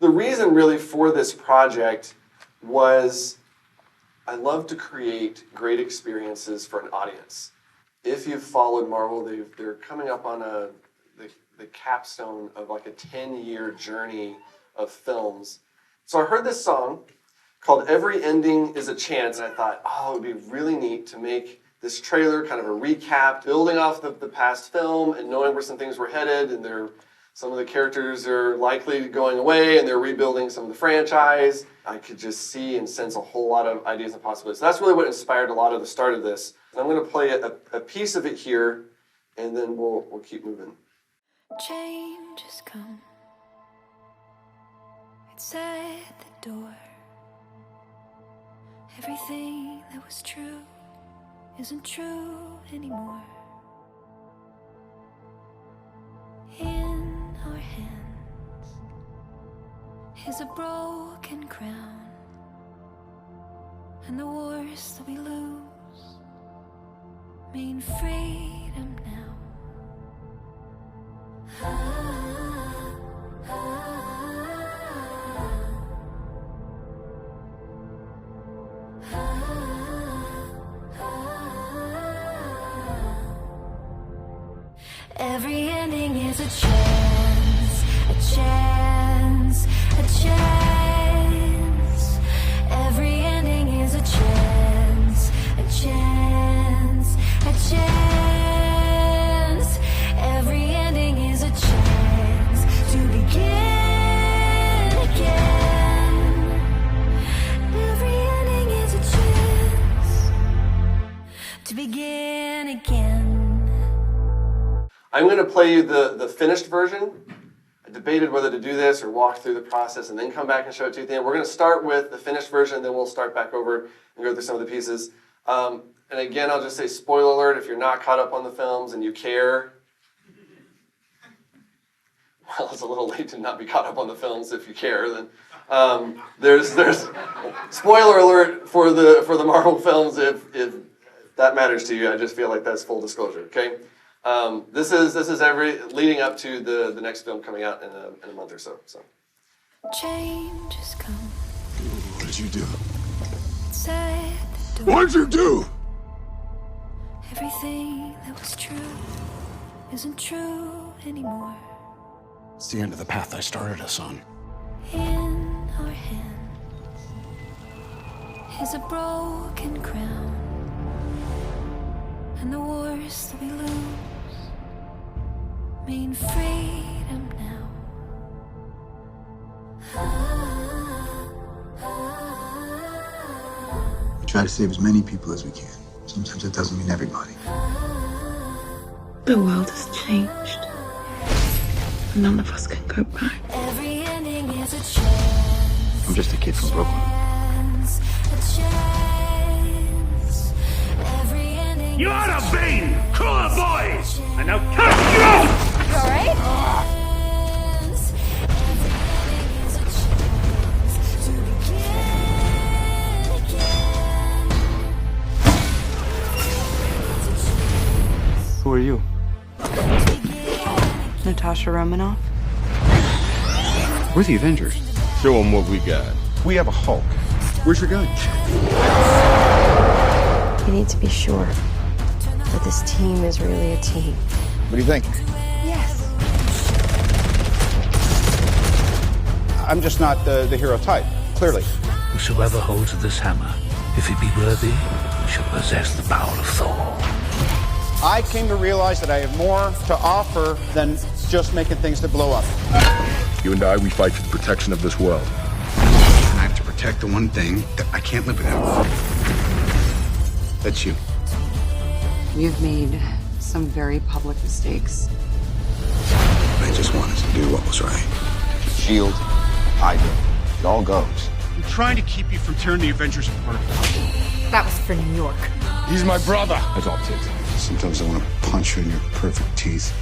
The reason really for this project was I love to create great experiences for an audience. If you've followed Marvel, they're coming up on the capstone of like a 10-year journey of films. So I heard this song called Every Ending is a Chance, and I thought, oh, it would be really neat to make this trailer kind of a recap, building off the past film and knowing where some things were headed, and some of the characters are likely going away, and they're rebuilding some of the franchise. I could just see and sense a whole lot of ideas and possibilities. So that's really what inspired a lot of the start of this. And I'm going to play a piece of it here, and then we'll keep moving. Change has come. It's at the door. Everything that was true isn't true anymore. In our hands is a broken crown, and the wars that we lose mean freedom now. Every ending is a chance, a chance, a chance. Every ending is a chance, a chance, a chance. Every ending is a chance to begin again. Every ending is a chance to begin again. I'm going to play you the finished version. I debated whether to do this or walk through the process and then come back and show it to you at the end. We're going to start with the finished version, then we'll start back over and go through some of the pieces. And again, I'll just say spoiler alert, if you're not caught up on the films and you care, well, it's a little late to not be caught up on the films if you care. Then there's spoiler alert for the Marvel films if that matters to you. I just feel like that's full disclosure, okay? This is leading up to the next film coming out in a month or so. Change has come. What did you do? It's at the door. What'd you do? Everything that was true isn't true anymore. It's the end of the path I started us on. In our hands is a broken crown, and the wars that we lose mean freedom now. We try to save as many people as we can. Sometimes it doesn't mean everybody. The world has changed. None of us can go back. Every ending is a chance. I'm just a kid from Brooklyn. A chance. Every ending You are a Bane! Cooler boys! And now cut you out! You alright? Who are you? Natasha Romanoff? We're the Avengers. Show them what we got. We have a Hulk. Where's your gun? You need to be sure that this team is really a team. What do you think? Yes. I'm just not the hero type, clearly. Whosoever holds this hammer, if he be worthy, shall possess the power of Thor. I came to realize that I have more to offer than just making things that blow up. You and I, we fight for the protection of this world. I have to protect the one thing that I can't live without. That's you. You've made some very public mistakes. I just wanted to do what was right. Shield, Hydra, it all goes. I'm trying to keep you from tearing the Avengers apart. That was for New York. He's my brother. That's all it takes. Sometimes I want to punch you in your perfect teeth.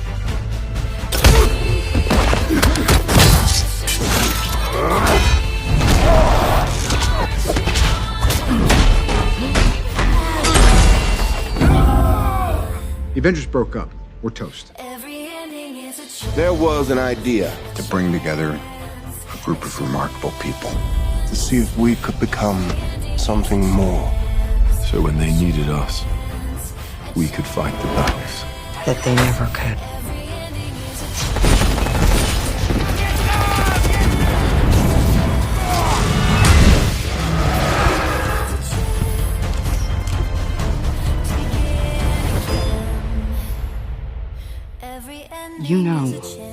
The Avengers broke up. We're toast. Every ending is a chance. There was an idea. To bring together a group of remarkable people to see if we could become something more. So when they needed us, we could fight the battles That they never could. You know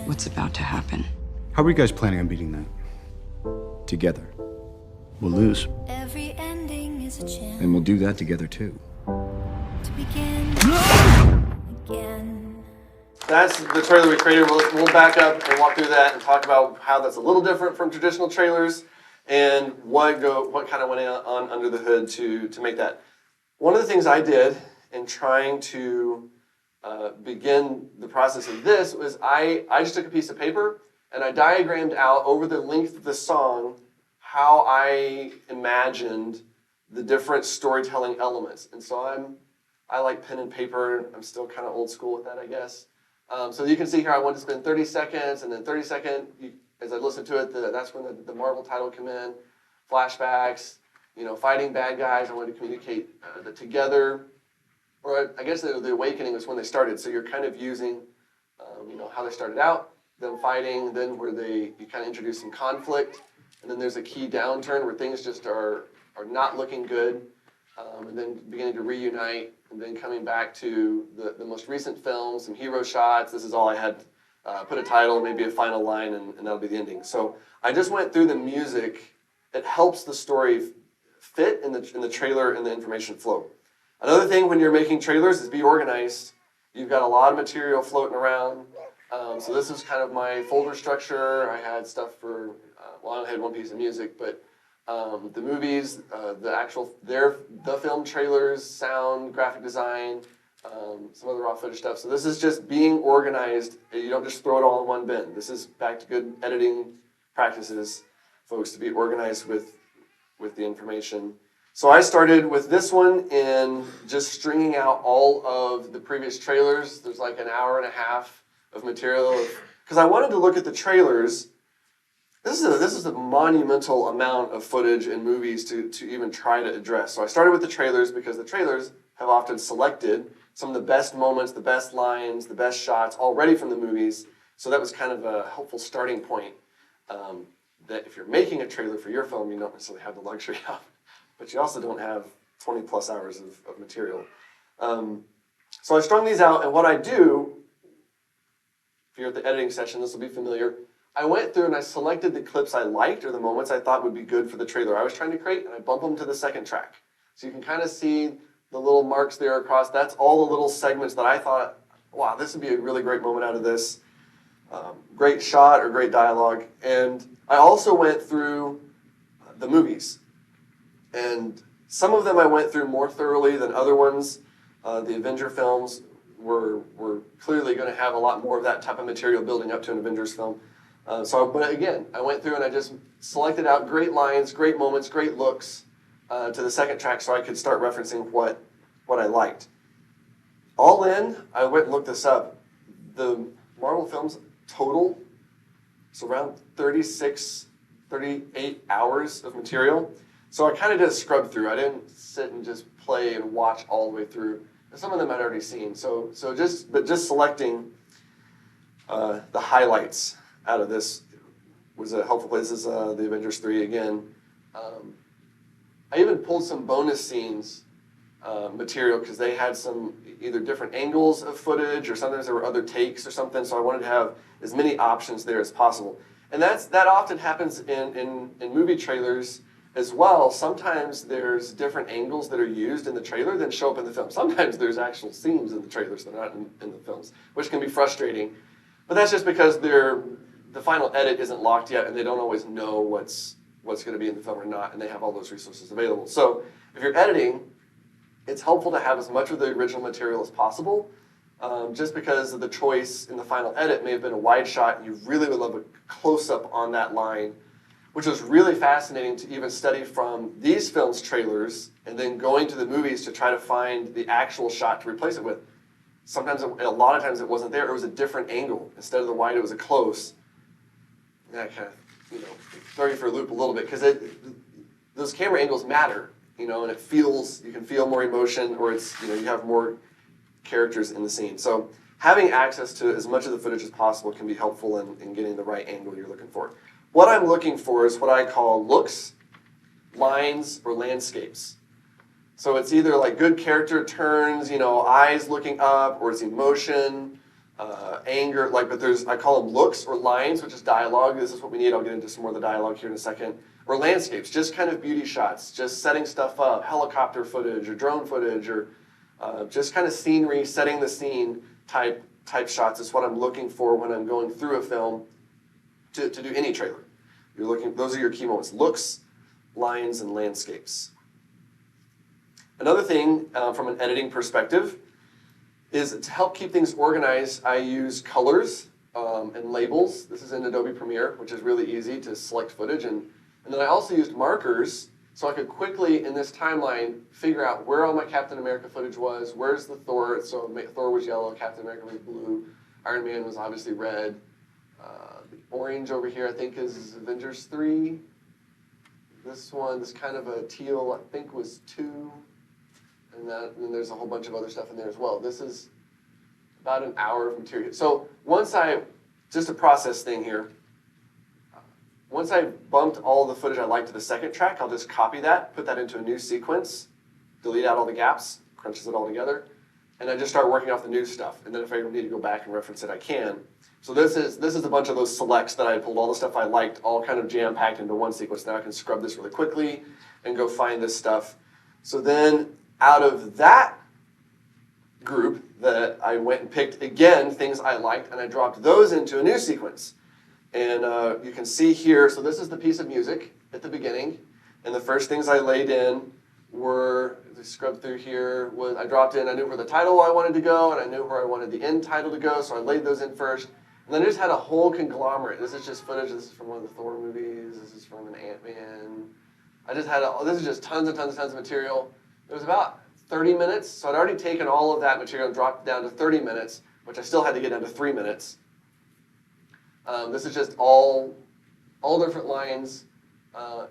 what's about to happen. How are you guys planning on beating that? Together. We'll lose. Every ending is a chance And we'll do that together too. to begin again. That's the trailer we created. We'll back up and walk through that and talk about how that's a little different from traditional trailers and what kind of went on under the hood to make that. One of the things I did in trying to begin the process of this was I just took a piece of paper and I diagrammed out over the length of the song how I imagined the different storytelling elements. And so I like pen and paper. I'm still kind of old school with that, I guess. So you can see here I wanted to spend 30 seconds, and then 30 seconds, as I listened to it, that's when the Marvel title come in, flashbacks, fighting bad guys. I wanted to communicate the together, or I guess the awakening was when they started. So you're kind of using, how they started out, them fighting, then where you kind of introduce some conflict, and then there's a key downturn where things just are not looking good, and then beginning to reunite, and then coming back to the most recent film, some hero shots. This is all I had. Put a title, maybe a final line, and that'll be the ending. So I just went through the music. It helps the story fit in the trailer and the information flow. Another thing when you're making trailers is be organized. You've got a lot of material floating around. So this is kind of my folder structure. I had stuff for, I only had one piece of music, but the movies, the film trailers, sound, graphic design, some other raw footage stuff. So this is just being organized. You don't just throw it all in one bin. This is back to good editing practices, folks, to be organized with the information. So I started with this one in just stringing out all of the previous trailers. There's like an hour and a half of material because I wanted to look at the trailers. This is a monumental amount of footage and movies to even try to address. So I started with the trailers because the trailers have often selected some of the best moments, the best lines, the best shots already from the movies. So that was kind of a helpful starting point that if you're making a trailer for your film, you don't necessarily have the luxury of, but you also don't have 20 plus hours of material. So I strung these out, and what I do, if you're at the editing session, this will be familiar. I went through and I selected the clips I liked or the moments I thought would be good for the trailer I was trying to create, and I bump them to the second track. So you can kind of see the little marks there across. That's all the little segments that I thought, wow, this would be a really great moment out of this. Great shot or great dialogue. And I also went through the movies. And some of them I went through more thoroughly than other ones. The Avengers films were clearly going to have a lot more of that type of material building up to an Avengers film. But again, I went through and I just selected out great lines, great moments, great looks to the second track so I could start referencing what I liked. All in, I went and looked this up. The Marvel films total is around 36, 38 hours of material. So I kind of did a scrub through. I didn't sit and just play and watch all the way through. Some of them I'd already seen. So just selecting the highlights out of this was a helpful place. This is the Avengers 3 again. I even pulled some bonus scenes material because they had some either different angles of footage or sometimes there were other takes or something. So I wanted to have as many options there as possible. And that often happens in movie trailers as well. Sometimes there's different angles that are used in the trailer than show up in the film. Sometimes there's actual scenes in the trailers that are not in the films, which can be frustrating. But that's just because the final edit isn't locked yet and they don't always know what's going to be in the film or not, and they have all those resources available. So if you're editing, it's helpful to have as much of the original material as possible, just because of the choice in the final edit may have been a wide shot and you really would love a close-up on that line, which was really fascinating to even study from these films' trailers and then going to the movies to try to find the actual shot to replace it with. Sometimes, a lot of times it wasn't there. It was a different angle. Instead of the wide, it was a close. And that kind of throw you for a loop a little bit, because those camera angles matter, and you can feel more emotion, or you have more characters in the scene. So having access to as much of the footage as possible can be helpful in getting the right angle you're looking for. What I'm looking for is what I call looks, lines, or landscapes. So it's either like good character turns, eyes looking up, or it's emotion, anger, but I call them looks or lines, which is dialogue. This is what we need. I'll get into some more of the dialogue here in a second. Or landscapes, just kind of beauty shots, just setting stuff up, helicopter footage or drone footage, or just kind of scenery, setting the scene type shots is what I'm looking for when I'm going through a film to do any trailer. Those are your key moments: looks, lines, and landscapes. Another thing from an editing perspective is to help keep things organized. I use colors and labels. This is in Adobe Premiere, which is really easy to select footage, and then I also used markers so I could quickly, in this timeline, figure out where all my Captain America footage was, where's the Thor, so Thor was yellow, Captain America was blue, Iron Man was obviously red, the orange over here I think is Avengers 3, this kind of a teal I think was 2, and then there's a whole bunch of other stuff in there as well. This is about an hour of material. So just a process thing here, once I bumped all the footage I liked to the second track, I'll just copy that, put that into a new sequence, delete out all the gaps, crunches it all together, and I just start working off the new stuff. And then if I need to go back and reference it, I can. So this is a bunch of those selects that I pulled all the stuff I liked, all kind of jam-packed into one sequence. Now I can scrub this really quickly and go find this stuff. So then out of that group that I went and picked, again, things I liked, and I dropped those into a new sequence. And you can see here, so this is the piece of music at the beginning, and the first things I laid in were, as I scrubbed through here, I dropped in, I knew where the title I wanted to go, and I knew where I wanted the end title to go, so I laid those in first. And then I just had a whole conglomerate. This is just footage, this is from one of the Thor movies, this is from an Ant-Man. This is just tons and tons and tons of material. It was about 30 minutes, so I'd already taken all of that material and dropped it down to 30 minutes, which I still had to get down to 3 minutes. This is just all different lines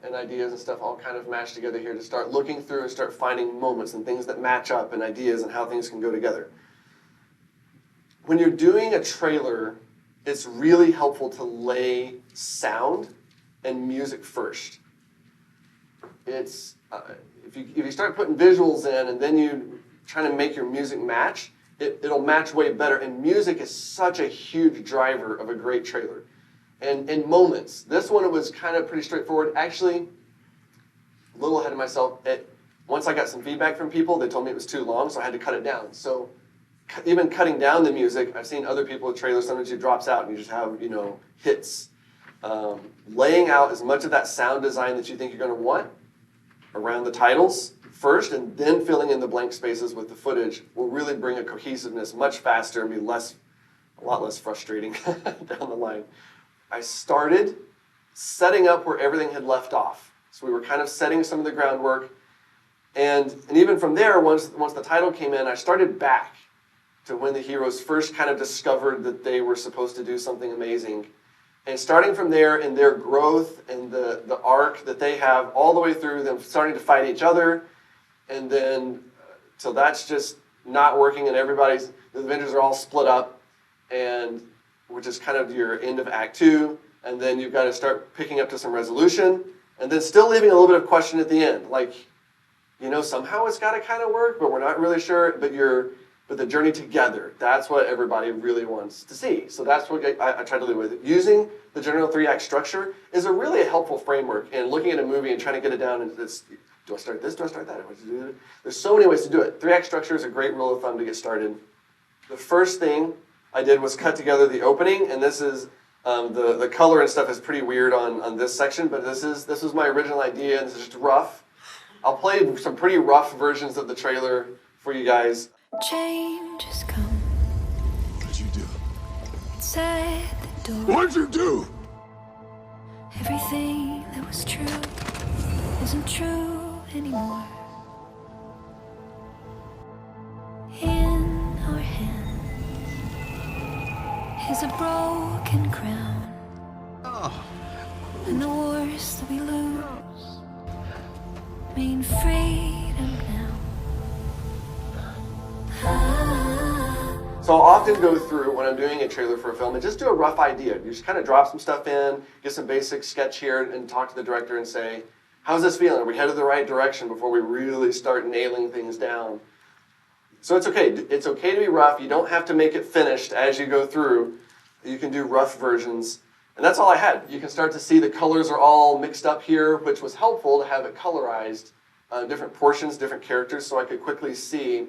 and ideas and stuff all kind of mashed together here to start looking through and start finding moments and things that match up and ideas and how things can go together. When you're doing a trailer, it's really helpful to lay sound and music first. It's if you start putting visuals in and then you trying to make your music match, it'll match way better. And music is such a huge driver of a great trailer. And in moments, this one it was kind of pretty straightforward. Actually, a little ahead of myself. Once I got some feedback from people, they told me it was too long, so I had to cut it down. So even cutting down the music, I've seen other people with trailers, sometimes it drops out and you just have, hits. Laying out as much of that sound design that you think you're going to want around the titles first, and then filling in the blank spaces with the footage will really bring a cohesiveness much faster and be a lot less frustrating down the line. I started setting up where everything had left off. So we were kind of setting some of the groundwork, and even from there, once the title came in, I started back to when the heroes first kind of discovered that they were supposed to do something amazing. And starting from there and their growth and the arc that they have all the way through them starting to fight each other, and then so that's just not working, and the Avengers are all split up, and which is kind of your end of Act 2, and then you've got to start picking up to some resolution, and then still leaving a little bit of question at the end, like, somehow it's got to kind of work, but we're not really sure, but the journey together, that's what everybody really wants to see. So that's what I try to live with. Using the general 3-act structure is a really helpful framework in looking at a movie and trying to get it down. And do I start this? Do I start that? There's so many ways to do it. 3-act structure is a great rule of thumb to get started. The first thing I did was cut together the opening, and this is the color and stuff is pretty weird on this section, but this was my original idea, and this is just rough. I'll play some pretty rough versions of the trailer for you guys. Change has come. What did you do? It's at the door. What'd you do? Everything that was true isn't true anymore. In our hands is a broken crown. Oh, mean freedom now. So I'll often go through when I'm doing a trailer for a film and just do a rough idea. You just kind of drop some stuff in, get some basic sketch here, and talk to the director and say, how's this feeling? Are we headed the right direction before we really start nailing things down? So it's okay. It's okay to be rough. You don't have to make it finished as you go through. You can do rough versions. And that's all I had. You can start to see the colors are all mixed up here, which was helpful to have it colorized, different portions, different characters, so I could quickly see,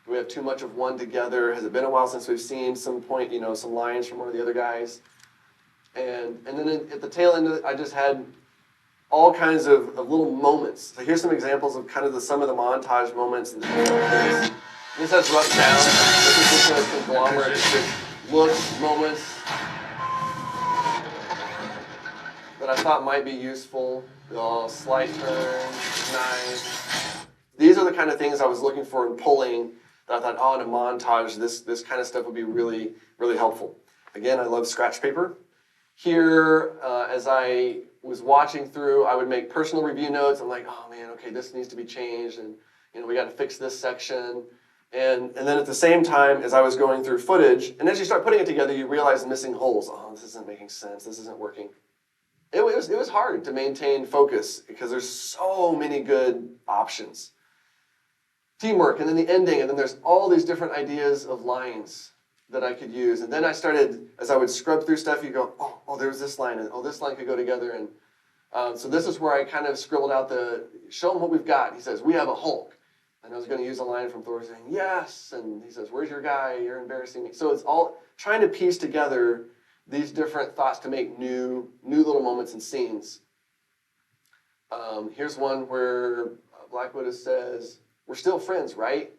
do we have too much of one together? Has it been a while since we've seen some lines from one of the other guys? And then at the tail end of it, I just had all kinds of little moments. So here's some examples of kind of some of the montage moments. This has rough sound. This is just a conglomerate of looks, moments that I thought might be useful. Slight turns, nice. These are the kind of things I was looking for in pulling that I thought, in a montage, this kind of stuff would be really, really helpful. Again, I love scratch paper. Here, as I was watching through, I would make personal review notes. I'm like, oh man, okay, this needs to be changed, and we got to fix this section. And then at the same time, as I was going through footage, and as you start putting it together, you realize the missing holes. Oh, this isn't making sense. This isn't working. It was hard to maintain focus because there's so many good options. Teamwork, and then the ending, and then there's all these different ideas of lines that I could use. And then I started, as I would scrub through stuff, you go, oh, there was this line, and this line could go together. And so this is where I kind of scribbled out show him what we've got. He says, we have a Hulk. And I was going to use a line from Thor saying, yes. And he says, where's your guy? You're embarrassing me. So it's all trying to piece together these different thoughts to make new little moments and scenes. Here's one where Black Widow says, we're still friends, right?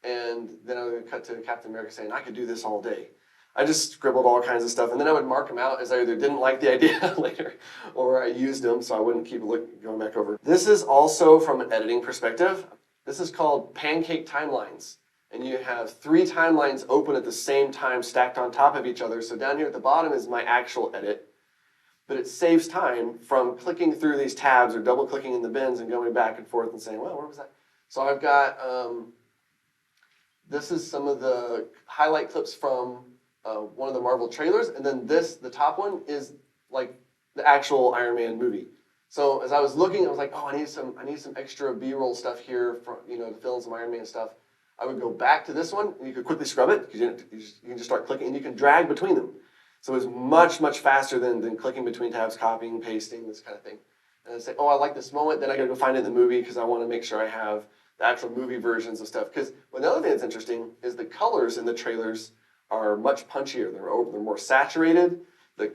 And then I would cut to Captain America saying, I could do this all day. I just scribbled all kinds of stuff, and then I would mark them out as I either didn't like the idea later, or I used them so I wouldn't keep going back over. This is also from an editing perspective. This is called Pancake timelines. And you have 3 timelines open at the same time stacked on top of each other. So down here at the bottom is my actual edit. But it saves time from clicking through these tabs or double clicking in the bins and going back and forth and saying, well, where was that? So I've got, this is some of the highlight clips from one of the Marvel trailers. And then the top one is like the actual Iron Man movie. So as I was looking, I was like, I need some extra B-roll stuff here for, to fill in some Iron Man stuff. I would go back to this one, and you could quickly scrub it, because you can just start clicking, and you can drag between them. So it's much, much faster than clicking between tabs, copying, pasting, this kind of thing. And I'd say, I like this moment, then I gotta go find it in the movie, because I want to make sure I have the actual movie versions of stuff. Because another thing that's interesting is the colors in the trailers are much punchier. They're more saturated. The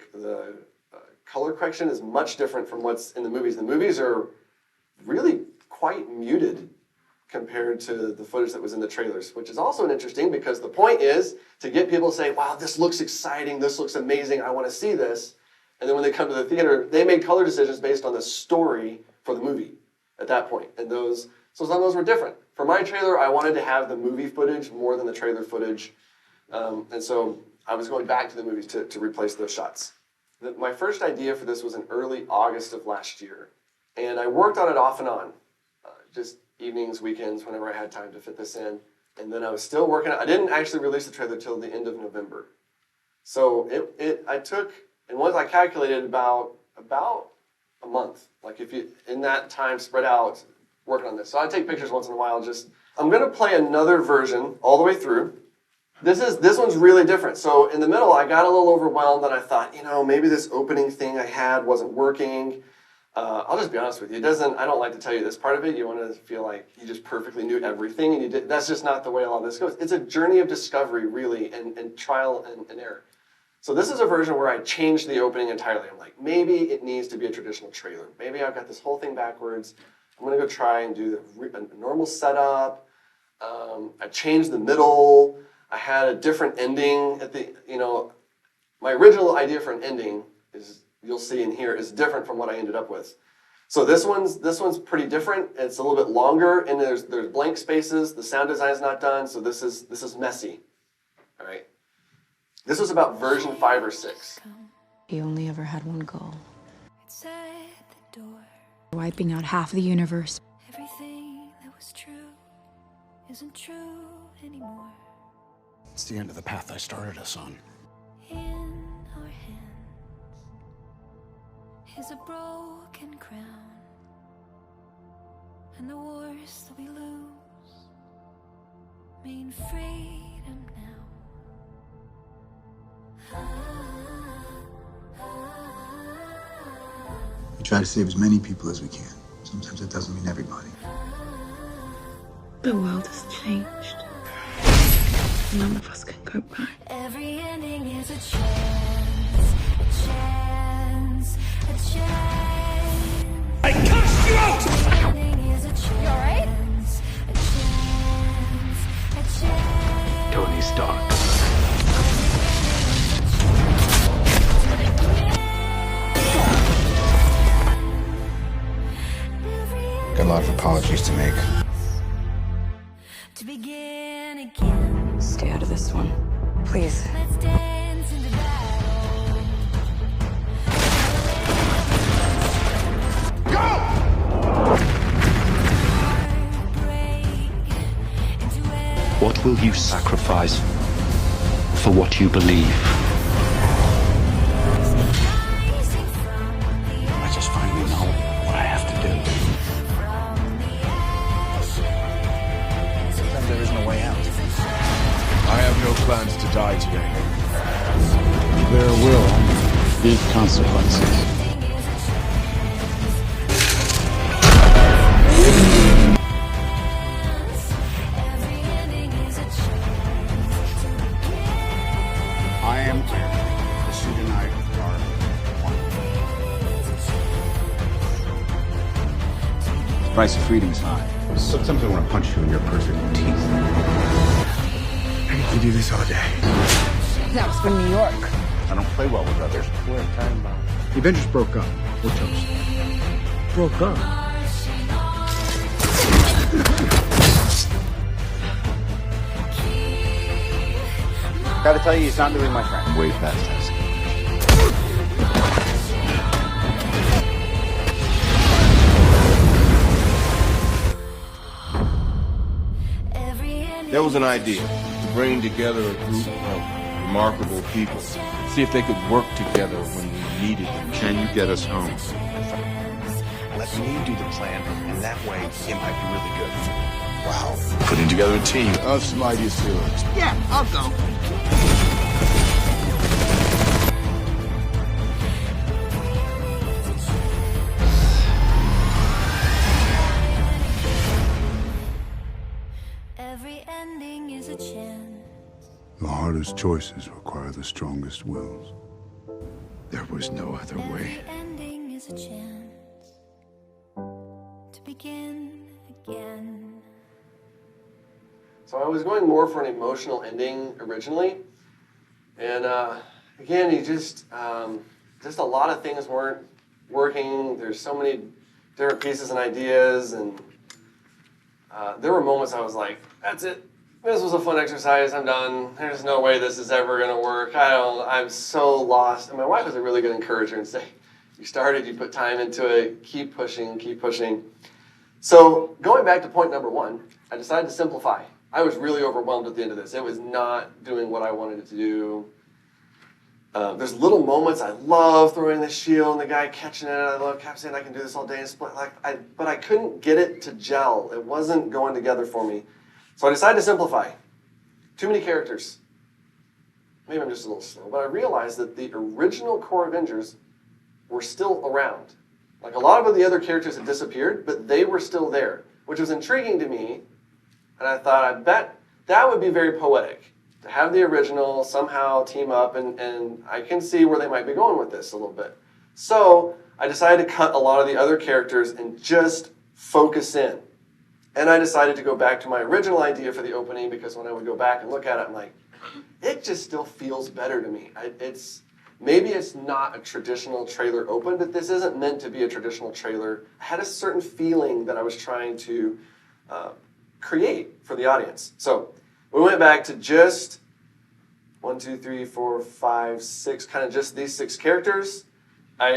color correction is much different from what's in the movies. The movies are really quite muted compared to the footage that was in the trailers, which is also interesting because the point is to get people to say, wow, this looks exciting, this looks amazing, I want to see this. And then when they come to the theater, they made color decisions based on the story for the movie at that point. And so some of those were different. For my trailer, I wanted to have the movie footage more than the trailer footage. And so I was going back to the movies to replace those shots. My first idea for this was in early August of last year. And I worked on it off and on, just evenings, weekends, whenever I had time to fit this in. And then I was still working on it. I didn't actually release the trailer till the end of November. So I took, and once I calculated about a month, like if you, in that time spread out working on this. So I take pictures once in a while, I'm gonna play another version all the way through. This one's really different. So in the middle, I got a little overwhelmed and I thought, maybe this opening thing I had wasn't working. I'll just be honest with you. I don't like to tell you this part of it. You want to feel like you just perfectly knew everything, and you did. That's just not the way all this goes. It's a journey of discovery, really, and trial and error. So this is a version where I changed the opening entirely. I'm like, maybe it needs to be a traditional trailer. Maybe I've got this whole thing backwards. I'm going to go try and do a normal setup. I changed the middle. I had a different ending at the, my original idea for an ending is, you'll see in here, is different from what I ended up with. So this one's pretty different. It's a little bit longer, and there's blank spaces. The sound design is not done, so this is messy. All right. This was about version 5 or 6. He only ever had one goal. It's at the door. Wiping out half the universe. Everything isn't true anymore. It's the end of the path I started us on. In our hands is a broken crown, and the wars that we lose mean freedom now. We try to save as many people as we can. Sometimes it doesn't mean everybody. The world has changed. None of us can go back. Every ending is a chance, a chance, a chance. I cast you out! Every ending is a chance, you alright? A chance, a chance. Tony Stark. Got a lot of apologies to make. To begin again. Stay out of this one. Please. Let's dance into battle. What will you sacrifice for what you believe? I just finally know what I have to do. Sometimes there isn't a way out. I have no plans to die today. There will be consequences. I am clear. The suit and I are one. The price of freedom is high. Sometimes I want to punch you in your perfect teeth. I could do this all day. That was from New York. I don't play well with others. We're a time bomb. The Avengers broke up. We're toast. Broke up. Gotta tell you, he's not really my friend. Way past us. There was an idea to bring together a group of remarkable people, see if they could work together when we needed them. Can you get us home? Let me do the plan, and that way it might be really good. Wow. Putting together a team. I have some ideas too. Yeah, I'll go. Every ending is a chance. The hardest choices require the strongest wills. There was no other way. Every ending is a chance to begin again. So I was going more for an emotional ending originally, and again, you just a lot of things weren't working. There's so many different pieces and ideas, and there were moments I was like, "That's it. This was a fun exercise. I'm done. There's no way this is ever gonna work. I'm so lost." And my wife was a really good encourager and say, "You started. You put time into it. Keep pushing. Keep pushing." So going back to point number one, I decided to simplify. I was really overwhelmed at the end of this. It was not doing what I wanted it to do. There's little moments. I love throwing the shield and the guy catching it. I love Cap saying I can do this all day and split. But I couldn't get it to gel. It wasn't going together for me. So I decided to simplify. Too many characters. Maybe I'm just a little slow, but I realized that the original core Avengers were still around. Like a lot of the other characters had disappeared, but they were still there, which was intriguing to me. And I thought, I bet that would be very poetic, to have the original somehow team up, and I can see where they might be going with this a little bit. So I decided to cut a lot of the other characters and just focus in. And I decided to go back to my original idea for the opening, because when I would go back and look at it, I'm like, it just still feels better to me. Maybe it's not a traditional trailer open, but this isn't meant to be a traditional trailer. I had a certain feeling that I was trying to create for the audience. So we went back to just 1, 2, 3, 4, 5, 6, kind of just these 6 characters,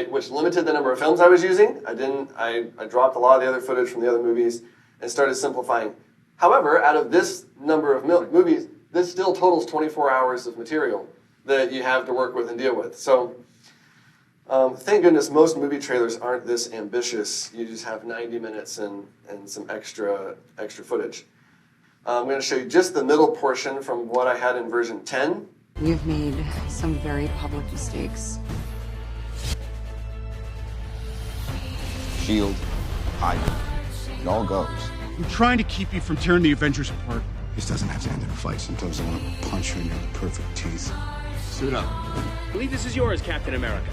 which limited the number of films I was using. I dropped a lot of the other footage from the other movies and started simplifying. However, out of this number of movies, this still totals 24 hours of material that you have to work with and deal with. So thank goodness most movie trailers aren't this ambitious. You just have 90 minutes and some extra footage. I'm going to show you just the middle portion from what I had in version 10. You've made some very public mistakes. Shield, hide. It all goes. I'm trying to keep you from tearing the Avengers apart. This doesn't have to end in a fight. Sometimes I want to punch you in your perfect teeth. Suit up. I believe this is yours, Captain America.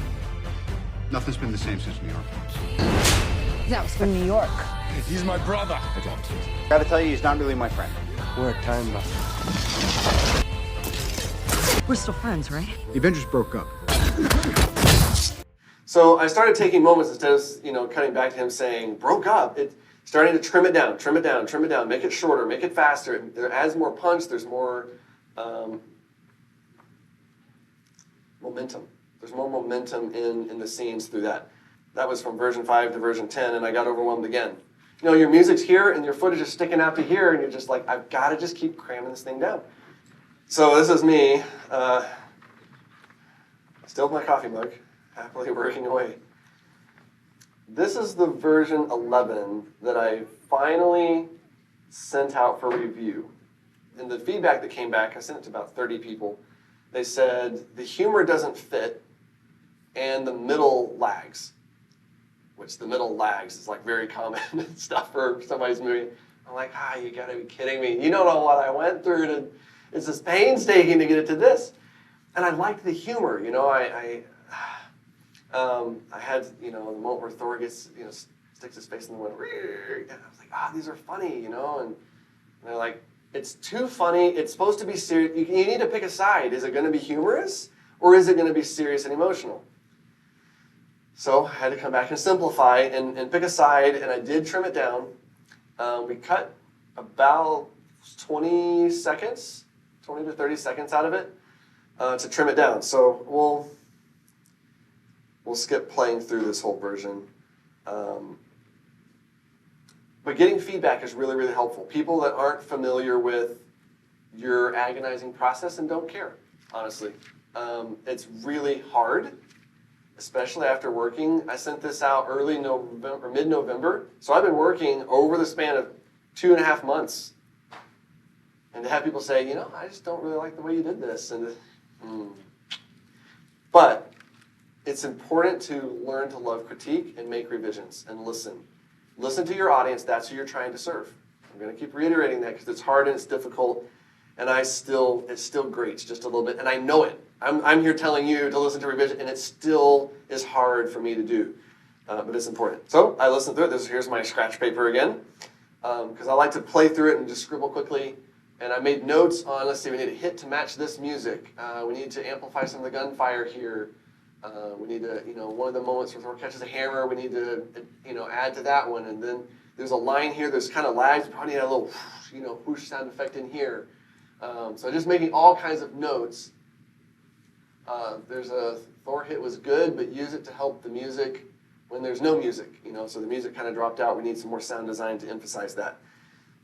Nothing's been the same since New York. That was from New York. He's my brother. Gotta tell you, he's not really my friend. We're at time now. We're still friends, right? The Avengers broke up. So I started taking moments instead of cutting back to him saying broke up. Starting to trim it down, trim it down, trim it down, make it shorter, make it faster. There adds more punch. There's more momentum. There's more momentum in the scenes through that. That was from version 5 to version 10, and I got overwhelmed again. Your music's here, and your footage is sticking out to here, and you're just like, I've got to just keep cramming this thing down. So this is me, still with my coffee mug, happily working away. This is the version 11 that I finally sent out for review. And the feedback that came back, I sent it to about 30 people. They said the humor doesn't fit and the middle lags. Which the middle lags is like very common stuff for somebody's movie. I'm like, you gotta be kidding me. You don't know what I went through it's just painstaking to get it to this. And I liked the humor, I had, the moment where Thor gets, sticks his face in the window, and I was like, these are funny, and they're like, it's too funny, it's supposed to be serious, you need to pick a side. Is it gonna be humorous, or is it gonna be serious and emotional? So I had to come back and simplify and pick a side, and I did trim it down. We cut about 20 seconds, 20 to 30 seconds out of it to trim it down. So we'll skip playing through this whole version. But getting feedback is really, really helpful. People that aren't familiar with your agonizing process and don't care, honestly. It's really hard. Especially after working. I sent this out early November, mid-November. So I've been working over the span of 2.5 months. And to have people say, I just don't really like the way you did this. But it's important to learn to love critique and make revisions and listen. Listen to your audience. That's who you're trying to serve. I'm going to keep reiterating that because it's hard and it's difficult. And it still grates just a little bit. And I know it. I'm here telling you to listen to revision, and it still is hard for me to do, but it's important. So I listened through it. Here's my scratch paper again, because I like to play through it and just scribble quickly. And I made notes on, let's see, we need a hit to match this music. We need to amplify some of the gunfire here. We need to, one of the moments where Thor catches a hammer, we need to, add to that one. And then there's a line here, there's kind of lags. We probably need a little, whoosh sound effect in here. So just making all kinds of notes. There's a Thor hit was good, but use it to help the music when there's no music, so the music kind of dropped out. We need some more sound design to emphasize that.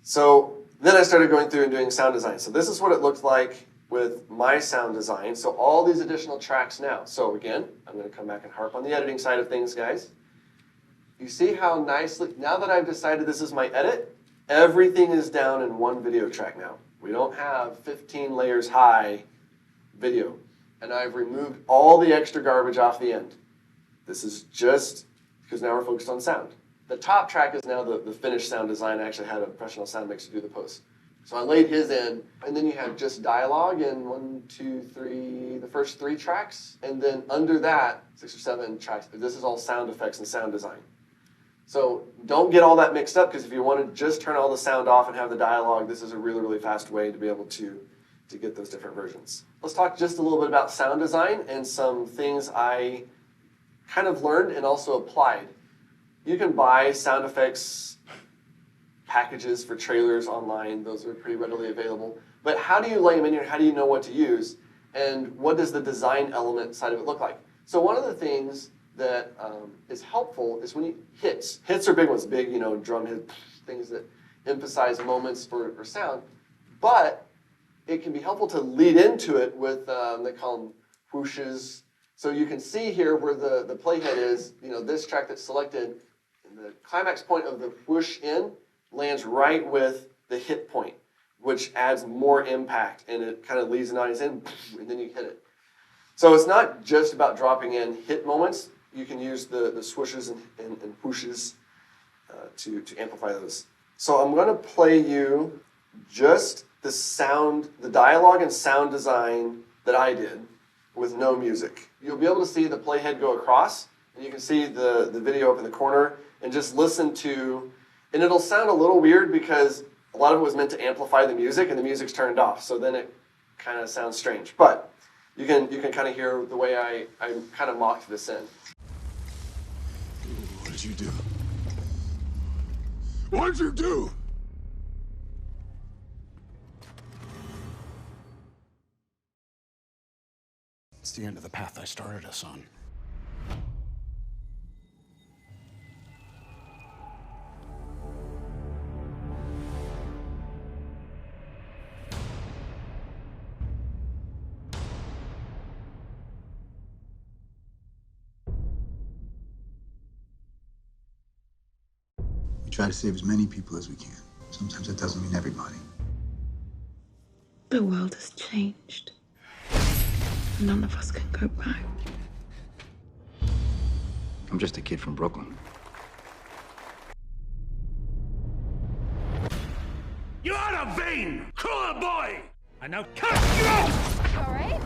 So then I started going through and doing sound design. So this is what it looked like with my sound design. So all these additional tracks now. So again, I'm going to come back and harp on the editing side of things, guys. You see how nicely, now that I've decided this is my edit, everything is down in one video track now. We don't have 15 layers high video. And I've removed all the extra garbage off the end. This is just because now we're focused on sound. The top track is now the finished sound design. I actually had a professional sound mixer do the post. So I laid his in, and then you have just dialogue in 1, 2, 3, the first 3 tracks, and then under that, 6 or 7 tracks. This is all sound effects and sound design. So don't get all that mixed up, because if you want to just turn all the sound off and have the dialogue, this is a really, really fast way to be able to get those different versions. Let's talk just a little bit about sound design and some things I kind of learned and also applied. You can buy sound effects packages for trailers online. Those are pretty readily available. But how do you lay them in here? How do you know what to use? And what does the design element side of it look like? So one of the things that is helpful is when you hits are big ones, big, drum hit things that emphasize moments for sound, but it can be helpful to lead into it with, they call them whooshes. So you can see here where the playhead is, this track that's selected, and the climax point of the whoosh in lands right with the hit point, which adds more impact, and it kind of leads an audience in, and then you hit it. So it's not just about dropping in hit moments. You can use the swooshes and whooshes to amplify those. So I'm going to play you just the sound, the dialogue and sound design that I did with no music. You'll be able to see the playhead go across, and you can see the video up in the corner, and just listen to, and it'll sound a little weird because a lot of it was meant to amplify the music, and the music's turned off, so then it kind of sounds strange. But you can kind of hear the way I kind of mocked this in. What did you do? What did you do? It's the end of the path I started us on. We try to save as many people as we can. Sometimes it doesn't mean everybody. The world has changed. None of us can go back. I'm just a kid from Brooklyn. You out of vein! Cooler boy! And now cut you out! All right?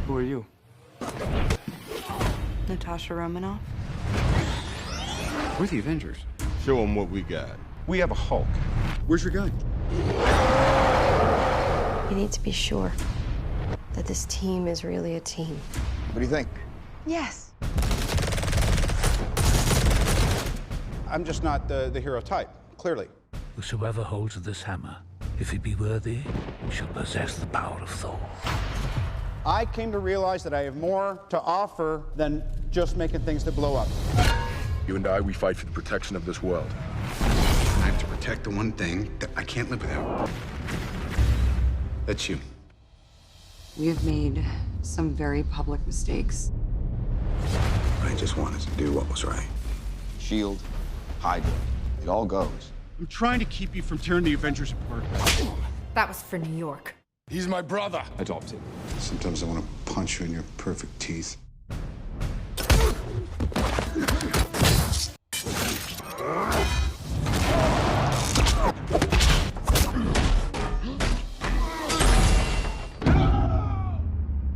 Who are you? Natasha Romanoff. We're the Avengers. Show them what we got. We have a Hulk. Where's your gun? You need to be sure that this team is really a team. What do you think? Yes. I'm just not the hero type, clearly. Whosoever holds this hammer, if he be worthy, shall possess the power of Thor. I came to realize that I have more to offer than just making things that blow up. You and I, we fight for the protection of this world. I have to protect the one thing that I can't live without. That's you. We have made some very public mistakes. I just wanted to do what was right. Shield, Hydra, it all goes. I'm trying to keep you from tearing the Avengers apart. That was for New York. He's my brother. Adopted. Sometimes I want to punch you in your perfect teeth.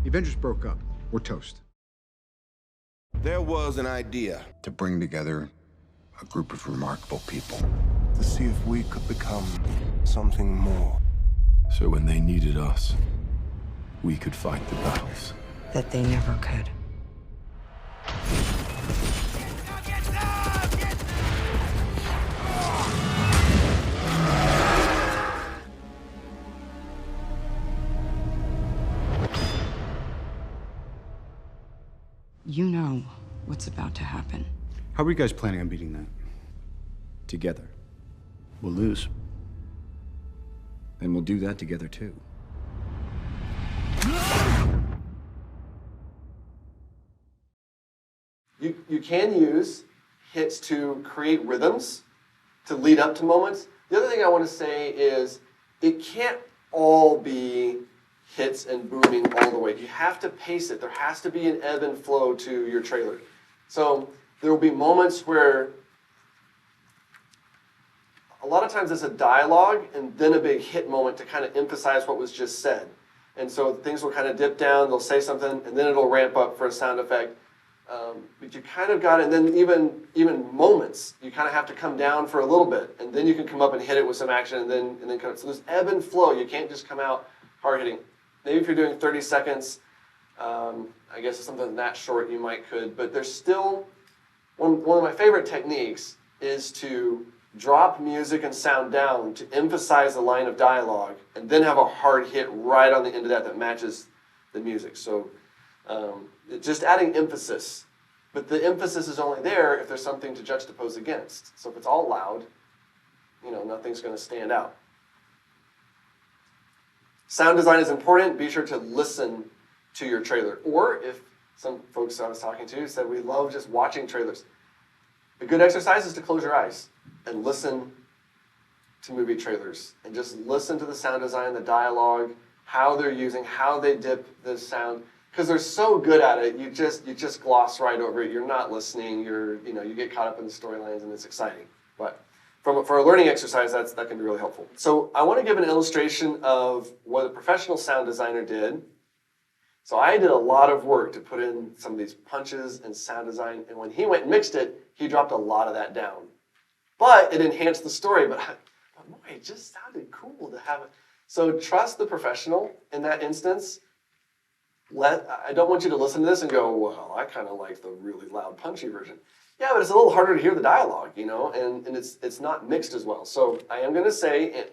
The Avengers broke up. We're toast. There was an idea To bring together a group of remarkable people. to see if we could become something more. So when they needed us, we could fight the battles. That they never could. You know what's about to happen. How are you guys planning on beating that? Together. We'll lose. And we'll do that together, too. You can use hits to create rhythms, to lead up to moments. The other thing I want to say is it can't all be hits and booming all the way. You have to pace it. There has to be an ebb and flow to your trailer. So there will be moments where a lot of times it's a dialogue and then a big hit moment to kind of emphasize what was just said. And so things will kind of dip down, they'll say something, and then it'll ramp up for a sound effect. But you kind of got it, and then even moments, you kind of have to come down for a little bit, and then you can come up and hit it with some action, and then come. So there's ebb and flow. You can't just come out hard hitting. Maybe if you're doing 30 seconds, I guess something that short you might could, but there's still, one of my favorite techniques is to drop music and sound down to emphasize the line of dialogue, and then have a hard hit right on the end of that matches the music. So just adding emphasis. But the emphasis is only there if there's something to juxtapose against. So if it's all loud, nothing's going to stand out. Sound design is important. Be sure to listen to your trailer. Or if some folks I was talking to said we love just watching trailers. A good exercise is to close your eyes and listen to movie trailers. And just listen to the sound design, the dialogue, how they're using, how they dip the sound. Because they're so good at it, you just gloss right over it. You're not listening. You get caught up in the storylines, and it's exciting. But for a learning exercise, that can be really helpful. So I want to give an illustration of what a professional sound designer did. So I did a lot of work to put in some of these punches and sound design, and when he went and mixed it, he dropped a lot of that down. But it enhanced the story. But boy, it just sounded cool to have it. So trust the professional in that instance. I don't want you to listen to this and go, well, I kind of like the really loud, punchy version. Yeah, but it's a little harder to hear the dialogue, and it's not mixed as well. So I am going to say,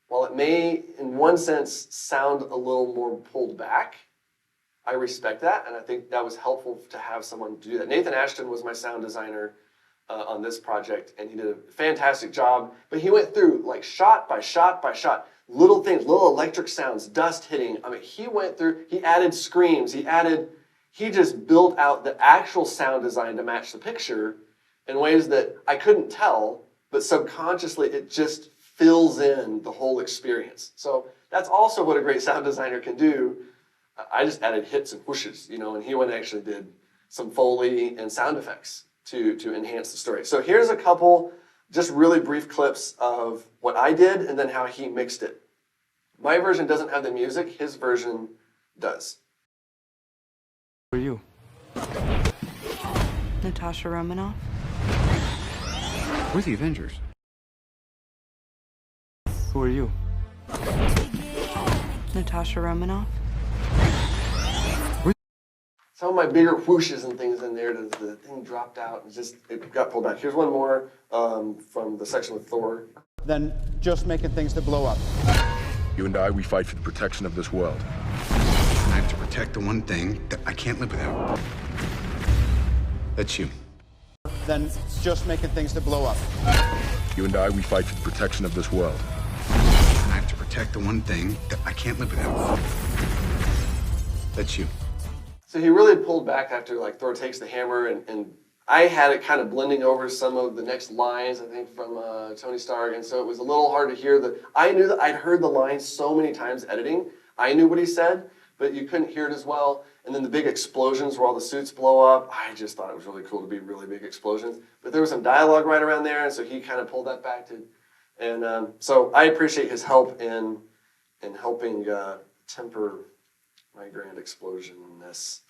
while it may, in one sense, sound a little more pulled back, I respect that, and I think that was helpful to have someone do that. Nathan Ashton was my sound designer on this project, and he did a fantastic job. But he went through, like, shot by shot by shot, little things, little electric sounds, dust hitting. I mean, he went through, he added screams, he just built out the actual sound design to match the picture in ways that I couldn't tell, but subconsciously it just fills in the whole experience. So that's also what a great sound designer can do. I just added hits and whooshes, and he went and actually did some Foley and sound effects to enhance the story. So here's a couple just really brief clips of what I did and then how he mixed it. My version doesn't have the music, his version does. Who are you? Natasha Romanoff. We're the Avengers. Who are you? Natasha Romanoff. Some of my bigger whooshes and things in there, the thing dropped out and it got pulled back. Here's one more from the section with Thor. Than just making things that blow up. You and I, we fight for the protection of this world. I have to protect the one thing that I can't live without. That's you. Than just making things that blow up. You and I, we fight for the protection of this world. I have to protect the one thing that I can't live without. That's you. So he really pulled back after Thor takes the hammer, and I had it kind of blending over some of the next lines, I think, from Tony Stark, and so it was a little hard to hear I knew that I'd heard the lines so many times editing. I knew what he said, but you couldn't hear it as well. And then the big explosions where all the suits blow up, I just thought it was really cool to be really big explosions. But there was some dialogue right around there, and so he kind of pulled that back so I appreciate his help in helping temper my grand explosionness.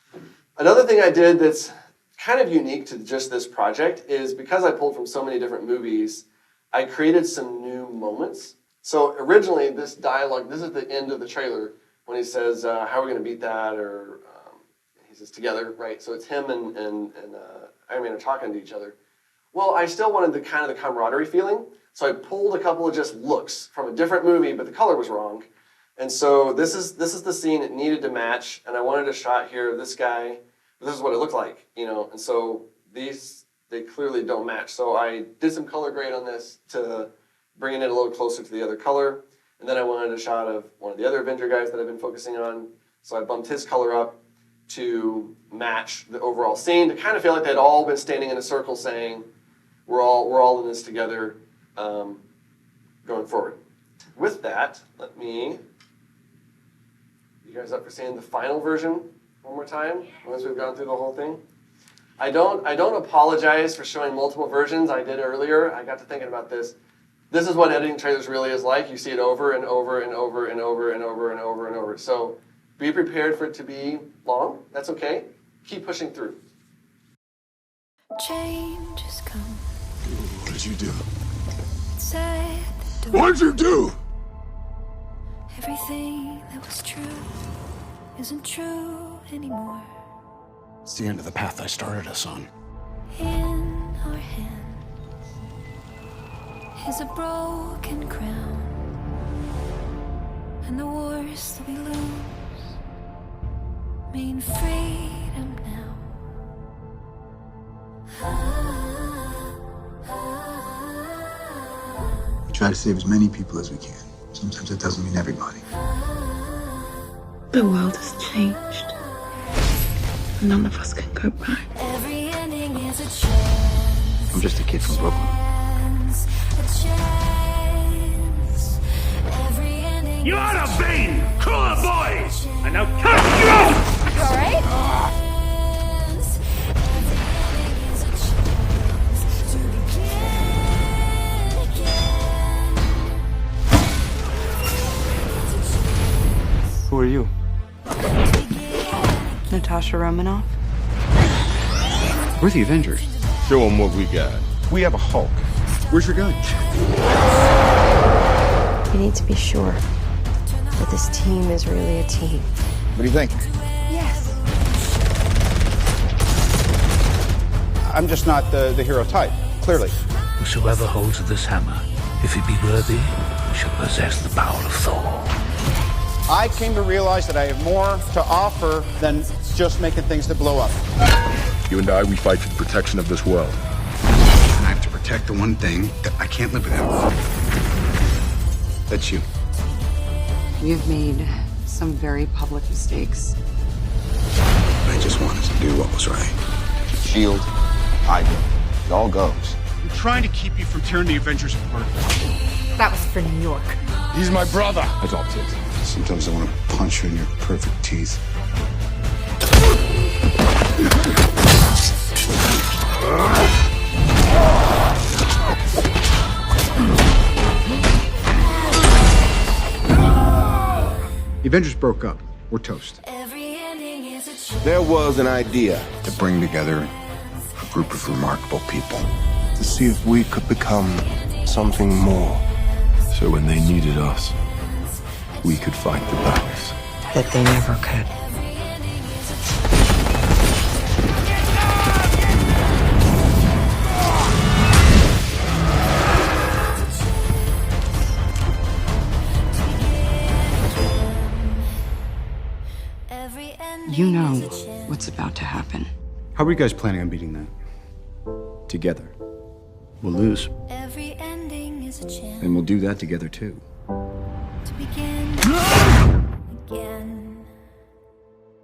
Another thing I did that's kind of unique to just this project is because I pulled from so many different movies, I created some new moments. So originally this dialogue, this is the end of the trailer when he says, how are we going to beat that? Or he says together, right? So it's him and Iron Man are talking to each other. Well, I still wanted the camaraderie feeling. So I pulled a couple of just looks from a different movie, but the color was wrong. And so this is the scene it needed to match, and I wanted a shot here of this guy. This is what it looked like, and so they clearly don't match. So I did some color grade on this to bring it a little closer to the other color, and then I wanted a shot of one of the other Avenger guys that I've been focusing on. So I bumped his color up to match the overall scene, to kind of feel like they'd all been standing in a circle saying, we're all in this together, going forward. With that, you guys up for seeing the final version one more time, once we've gone through the whole thing? I don't apologize for showing multiple versions. I did earlier. I got to thinking about this. This is what editing trailers really is like. You see it over and over and over and over and over and over and over. So be prepared for it to be long. That's okay. Keep pushing through. Change has come. What did you do? Said the What did you do? Everything that was true isn't true anymore. It's the end of the path I started us on. In our hands, is a broken crown, and the wars that we lose mean freedom now. We try to save as many people as we can. Sometimes it doesn't mean everybody. The world has changed. None of us can go back. Every ending is a chance. I'm just a kid from Brooklyn. You are a vain, cruel boy! And now cast you out! You alright? Who are you? Natasha Romanoff? We're the Avengers. Show them what we got. We have a Hulk. Where's your gun? We need to be sure that this team is really a team. What do you think? Yes. I'm just not the hero type, clearly. Whosoever holds this hammer, if he be worthy, shall possess the power of Thor. I came to realize that I have more to offer than just making things that blow up. You and I, we fight for the protection of this world. And I have to protect the one thing that I can't live without. That's you. You've made some very public mistakes. I just wanted to do what was right. Shield, Hydra, it all goes. I'm trying to keep you from tearing the Avengers apart. That was for New York. He's my brother. That's all it takes. Sometimes I want to punch you in your perfect teeth. The Avengers broke up. We're toast. Every ending is a chance. There was an idea. To bring together a group of remarkable people. To see if we could become something more. So when they needed us, we could fight the battles That they never could. You know what's about to happen. How are you guys planning on beating that? Together. We'll lose. Every ending is a chance And we'll do that together too. to begin again.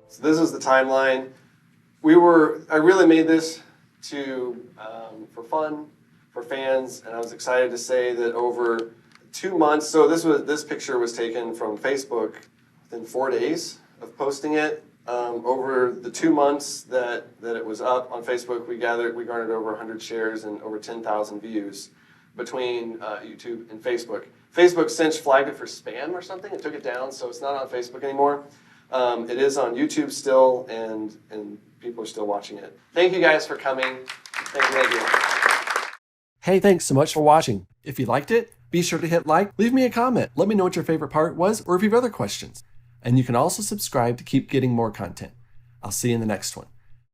So this is the timeline. I really made this for fun, for fans, and I was excited to say that over 2 months, so this picture was taken from Facebook within 4 days of posting it. Over the 2 months that it was up on Facebook, we garnered over 100 shares and over 10,000 views between YouTube and Facebook. Facebook since flagged it for spam or something and took it down, so it's not on Facebook anymore. It is on YouTube still, and people are still watching it. Thank you guys for coming. Thank you. Hey, thanks so much for watching. If you liked it, be sure to hit like, leave me a comment, let me know what your favorite part was, or if you have other questions. And you can also subscribe to keep getting more content. I'll see you in the next one.